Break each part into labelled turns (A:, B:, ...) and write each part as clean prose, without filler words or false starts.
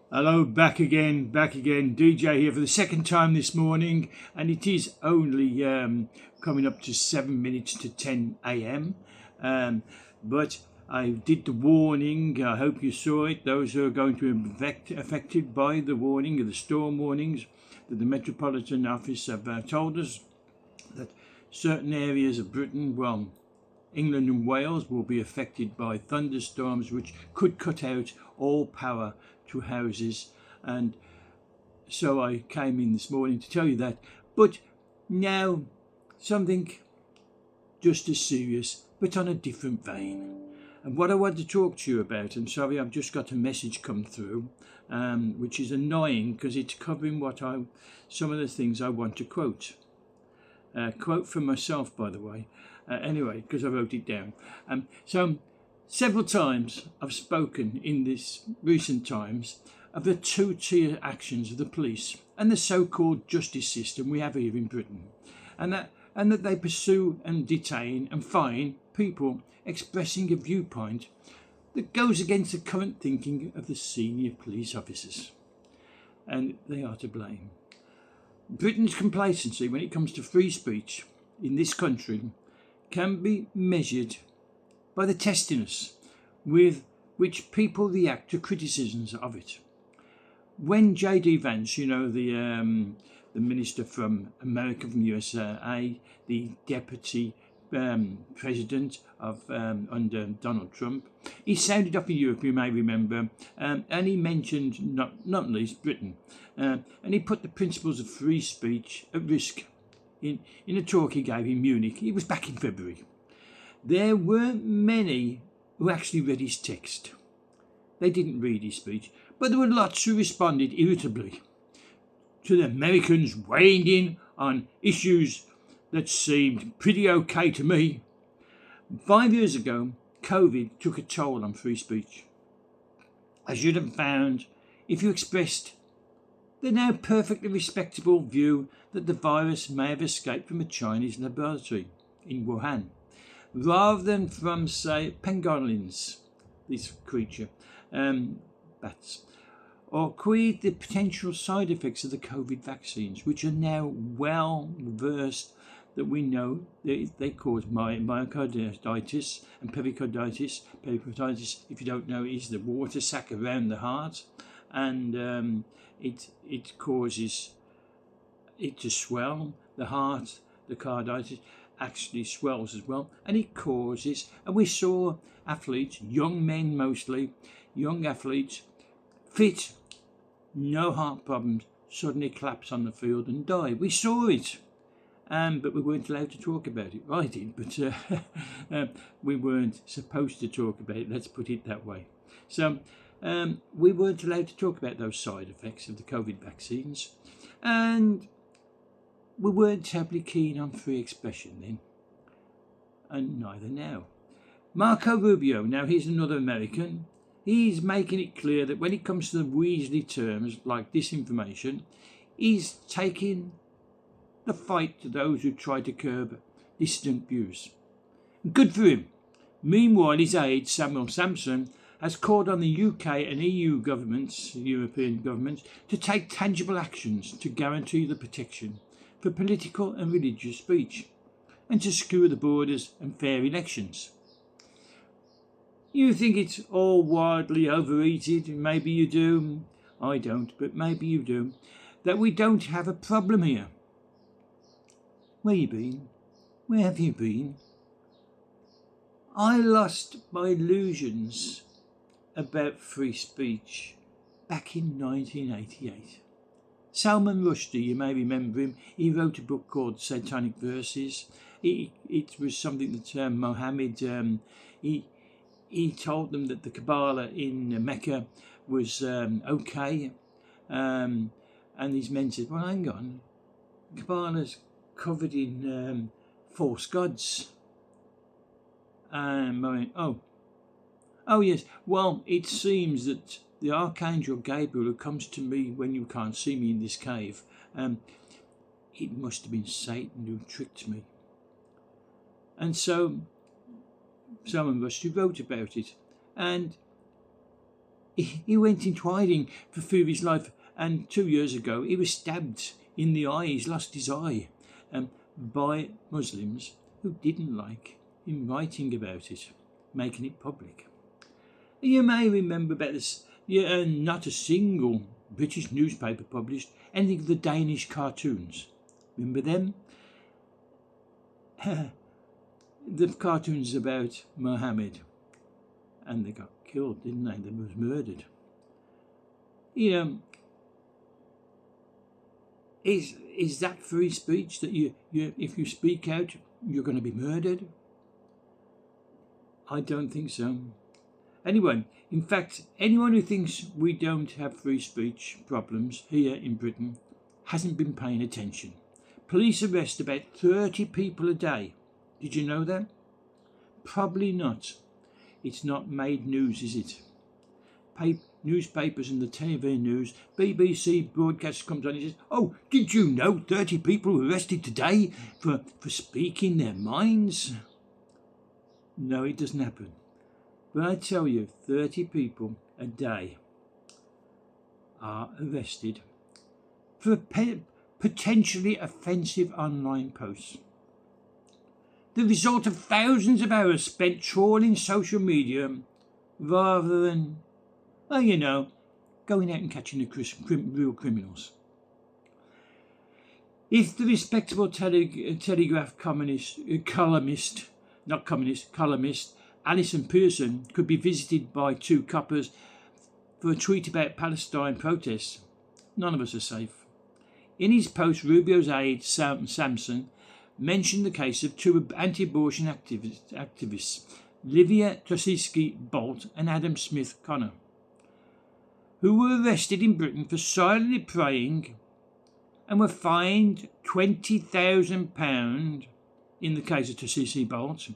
A: Hello, back again, DJ here for the second time this morning, and it is only coming up to 7 minutes to 10 a.m. Um, but I did the warning. I hope you saw it. Those who are going to be affected by the warning of the storm warnings that the Metropolitan Office have told us that certain areas of Britain, well, England and Wales will be affected by thunderstorms which could cut out all power to houses. And so I came in this morning to tell you that. But now something just as serious, but on a different vein. And what I want to talk to you about, and sorry, I've just got a message come through, which is annoying because it's covering some of the things I want to quote. Quote from myself, by the way. Anyway, because I wrote it down. So several times I've spoken in this recent times of the two-tier actions of the police and the so-called justice system we have here in Britain, and that they pursue and detain and fine people expressing a viewpoint that goes against the current thinking of the senior police officers, and they are to blame. Britain's complacency when it comes to free speech in this country can be measured by the testiness with which people react to criticisms of it. When J.D. Vance, the minister from America, from USA, the deputy president of under Donald Trump, he sounded off in Europe, you may remember, and he mentioned not least Britain, and he put the principles of free speech at risk in a talk he gave in Munich. It was back in February. There weren't many who actually read his text. They didn't read his speech, but there were lots who responded irritably to the Americans weighing in on issues that seemed pretty okay to me. 5 years ago, COVID took a toll on free speech. As you'd have found if you expressed the now perfectly respectable view that the virus may have escaped from a Chinese laboratory in Wuhan, rather than from, say, pangolins, this creature, bats, or quid the potential side effects of the COVID vaccines, which are now well versed that we know they cause myocarditis and pericarditis. Pericarditis, if you don't know, is the water sac around the heart, and it causes it to swell. The heart, the carditis, actually swells as well, and it causes. And we saw athletes, young men mostly, young athletes, fit, no heart problems, suddenly collapse on the field and die. We saw it. But we weren't allowed to talk about it. I did, but we weren't supposed to talk about it. Let's put it that way. So we weren't allowed to talk about those side effects of the COVID vaccines, and we weren't terribly keen on free expression then, and neither now. Marco Rubio, now he's another American. He's making it clear that when it comes to the Weasley terms like disinformation, he's taking the fight to those who try to curb dissident views. Good for him. Meanwhile, his aide, Samuel Sampson, has called on the UK and EU governments, European governments, to take tangible actions to guarantee the protection for political and religious speech and to secure the borders and fair elections. You think it's all wildly overrated, maybe you do, I don't, but maybe you do, that we don't have a problem here. Where you been? Where have you been? I lost my illusions about free speech back in 1988. Salman Rushdie, you may remember him, he wrote a book called Satanic Verses. It was something that Mohammed, he told them that the Kabbalah in Mecca was okay. And these men said, well, hang on, Kabbalah's covered in false gods. And I went, oh yes, well, it seems that the Archangel Gabriel, who comes to me when you can't see me in this cave, it must have been Satan who tricked me. And so Salman Rushdie wrote about it, and He went into hiding for fear of his life, and 2 years ago he was stabbed in the eye. He's lost his eye by Muslims who didn't like him writing about it, making it public. You may remember about this. Not a single British newspaper published anything of the Danish cartoons. Remember them? The cartoons about Mohammed, and they got killed, didn't they? They was murdered. Is that free speech, that you if you speak out you're going to be murdered? I don't think so. Anyway, in fact, anyone who thinks we don't have free speech problems here in Britain hasn't been paying attention. Police arrest about 30 people a day. Did you know that? Probably not. It's not made news, is it? Newspapers and the TV news, BBC broadcast comes on and says, "Oh, did you know 30 people were arrested today for speaking their minds?" No, it doesn't happen. But I tell you, 30 people a day are arrested for potentially offensive online posts. The result of thousands of hours spent trawling social media rather than, going out and catching the real criminals. If the respectable Telegraph columnist Alison Pearson could be visited by two coppers for a tweet about Palestine protests, none of us are safe. In his post, Rubio's aide, Samson, mentioned the case of two anti-abortion activists, Livia Tosinski-Bolt and Adam Smith Connor, who were arrested in Britain for silently praying and were fined £20,000 in the case of Tosinski-Bolt.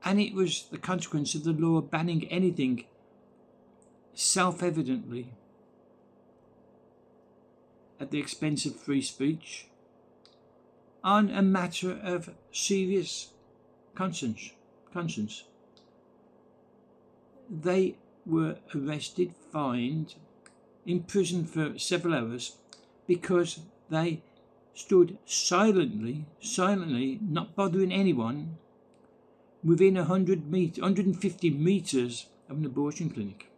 A: And it was the consequence of the law banning anything self-evidently at the expense of free speech on a matter of serious conscience. They were arrested, fined, imprisoned for several hours because they stood silently, not bothering anyone, within 150 metres of an abortion clinic.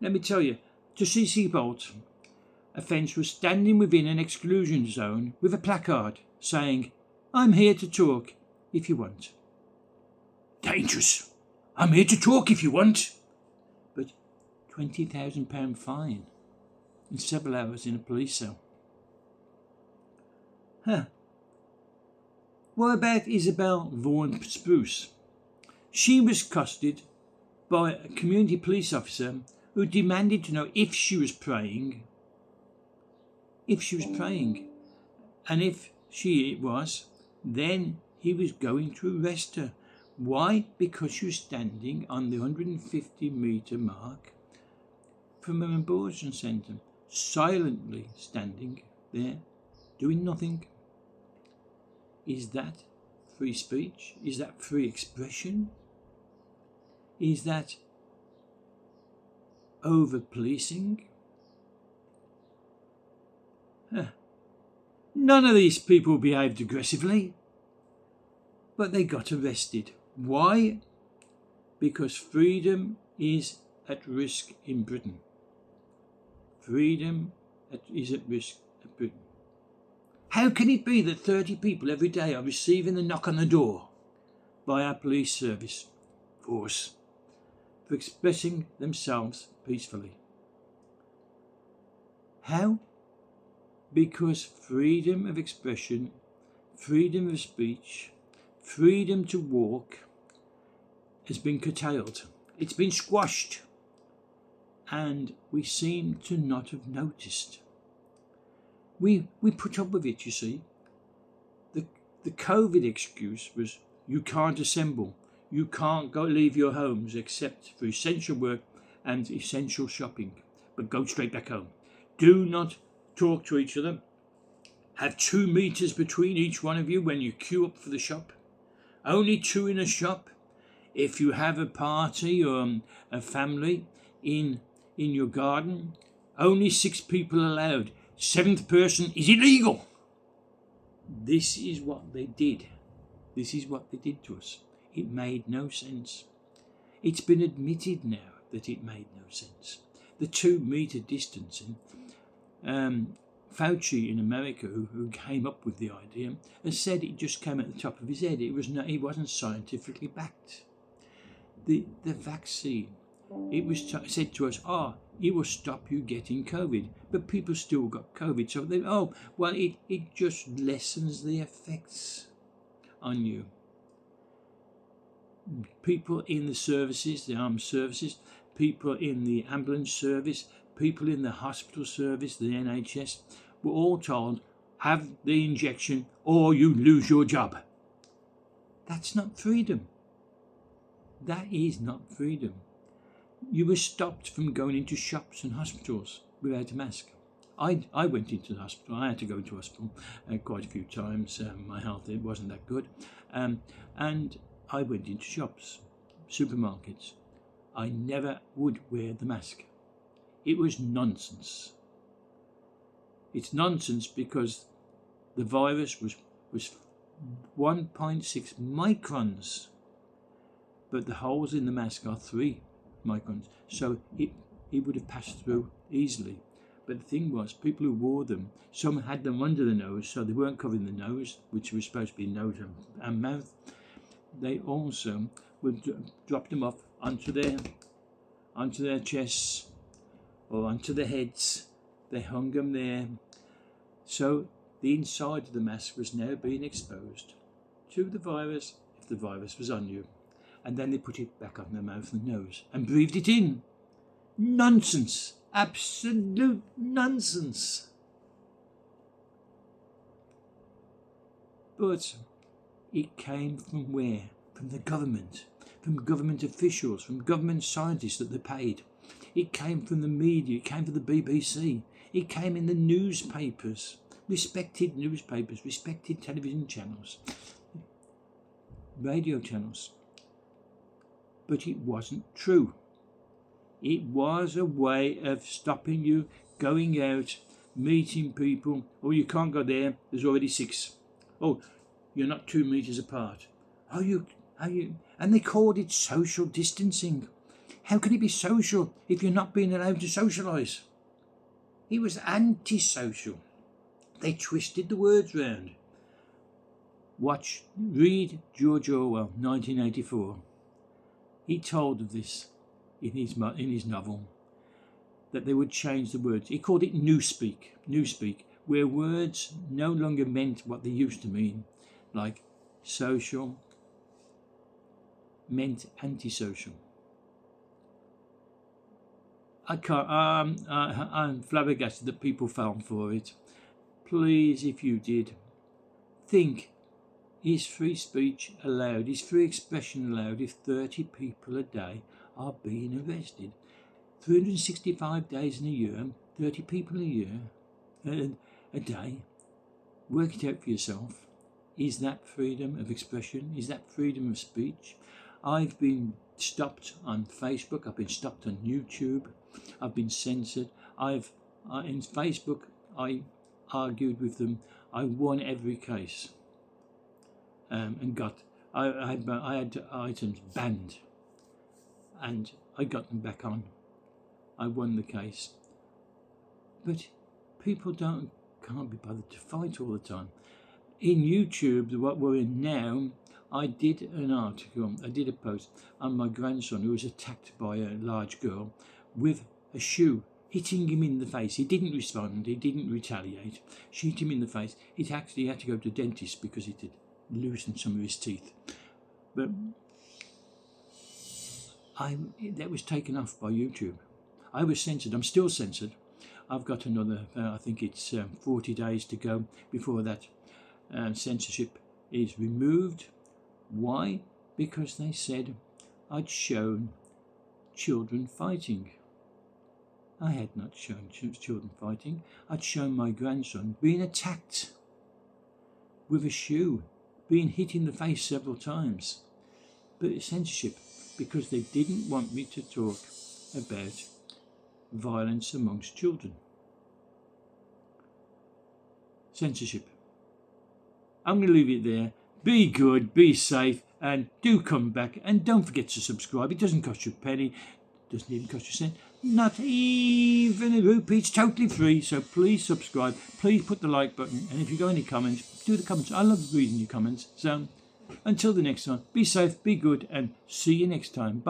A: Let me tell you, Tosinski-Bolt offence was standing within an exclusion zone with a placard saying, "I'm here to talk if you want." Dangerous. I'm here to talk if you want. But £20,000 fine and several hours in a police cell. What about Isabel Vaughan Spruce? She was accosted by a community police officer who demanded to know if she was praying. And if she was, then he was going to arrest her. Why? Because she was standing on the 150-metre mark from an abortion centre, silently standing there, doing nothing. Is that free speech? Is that free expression? Is that over-policing? None of these people behaved aggressively, but they got arrested. Why? Because freedom is at risk in Britain. Freedom is at risk in Britain. How can it be that 30 people every day are receiving the knock on the door by our police force for expressing themselves peacefully? How? Because freedom of expression, freedom of speech, freedom to walk has been curtailed. It's been squashed. And we seem to not have noticed. We put up with it, you see. The COVID excuse was you can't assemble. You can't leave your homes except for essential work and essential shopping. But go straight back home. Do not talk to each other. Have 2 meters between each one of you when you queue up for the shop. Only 2 in a shop. if you have a party or a family in your garden, only 6 people allowed. 7th person is illegal. This is what they did. This is what they did to us. It made no sense. It's been admitted now that it made no sense. The 2-meter distancing. Fauci in America, who came up with the idea, has said it just came at the top of his head. It wasn't scientifically backed. The vaccine, it was said to us, it will stop you getting COVID, but people still got COVID. So it just lessens the effects on you. People in the services, the armed services, people in the ambulance service, people in the hospital service, the NHS, were all told, have the injection or you lose your job. That's not freedom. That is not freedom. You were stopped from going into shops and hospitals without a mask. I went into the hospital. I had to go into hospital quite a few times. My health, it wasn't that good. And I went into shops, supermarkets. I never would wear the mask. It was nonsense. It's nonsense because the virus was 1.6 microns, but the holes in the mask are 3 microns, so it would have passed through easily. But the thing was, people who wore them, some had them under the nose, so they weren't covering the nose, which was supposed to be nose and mouth. They also would drop them off onto their chests or onto their heads. They hung them there. So the inside of the mask was now being exposed to the virus if the virus was on you. And then they put it back on their mouth and nose and breathed it in. Nonsense. Absolute nonsense. But it came from where? From the government, from government officials, from government scientists that they paid. It came from the media, it came from the BBC, it came in the newspapers, respected television channels, radio channels. But it wasn't true. It was a way of stopping you going out, meeting people. Oh, you can't go there, there's already 6. Oh, you're not 2 meters apart. And they called it social distancing. How can it be social if you're not being allowed to socialise? It was antisocial. They twisted the words round. Read George Orwell, 1984. He told of this in his novel, that they would change the words. He called it newspeak, where words no longer meant what they used to mean, like social meant antisocial. I'm flabbergasted that people fell for it. Please, if you did, think, is free speech allowed? Is free expression allowed if 30 people a day are being arrested? 365 days in a year, 30 people a year, a day. Work it out for yourself. Is that freedom of expression? Is that freedom of speech? I've been stopped on Facebook. I've been stopped on YouTube. I've been censored. In Facebook, I argued with them. I won every case, and I had items banned, and I got them back on. I won the case. But people can't be bothered to fight all the time. In YouTube, what we're in now, I did a post on my grandson who was attacked by a large girl with a shoe, hitting him in the face. He didn't respond, he didn't retaliate. She hit him in the face. He actually had to go to the dentist because it had loosened some of his teeth. But that was taken off by YouTube. I was censored. I'm still censored. I've got another, I think it's 40 days to go before that censorship is removed. Why? Because they said I'd shown children fighting. I had not shown children fighting. I'd shown my grandson being attacked with a shoe, being hit in the face several times. But censorship because they didn't want me to talk about violence amongst children. Censorship. I'm going to leave it there. Be good, be safe, and do come back. And don't forget to subscribe. It doesn't cost you a penny. It doesn't even cost you a cent. Not even a rupee. It's totally free. So please subscribe. Please put the like button. And if you got any comments, do the comments. I love reading your comments. So until the next time, be safe, be good, and see you next time. Bye.